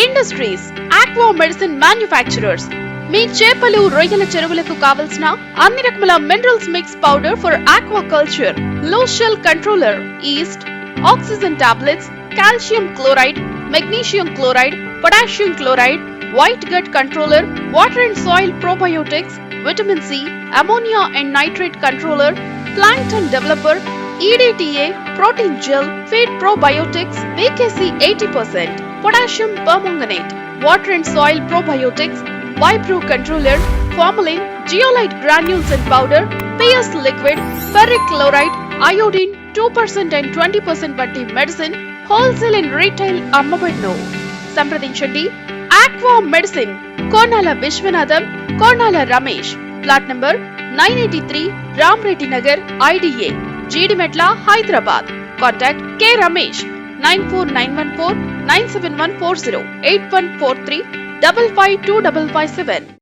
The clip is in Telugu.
Industries, aqua medicine manufacturers. మీ చేపలు, రొయ్యల చెరువులకు కావలసిన అన్ని రకముల minerals mix powder for aqua culture, లో shell controller, yeast, oxygen tablets, calcium chloride, magnesium chloride, potassium chloride, white gut controller, water and soil probiotics, vitamin C, ammonia and nitrate controller, plankton developer, EDTA, protein gel, feed probiotics, VKC 80%, potassium permanganate, water and soil probiotics, vibro controller, formalin, zeolite granules and powder, PS liquid, ferric chloride, iodine 2% and 20% బట్టి మెడిసిన్ హోల్సేల్ అండ్ రీటైల్ అమ్మబడును. సంప్రదించండి aqua medicine, Konala Vishwanatham, Konala Ramesh, plot number 983, Ramareddy Nagar, IDA, Jeedimetla, Hyderabad. Contact K Ramesh 94914 97140 8143 552557.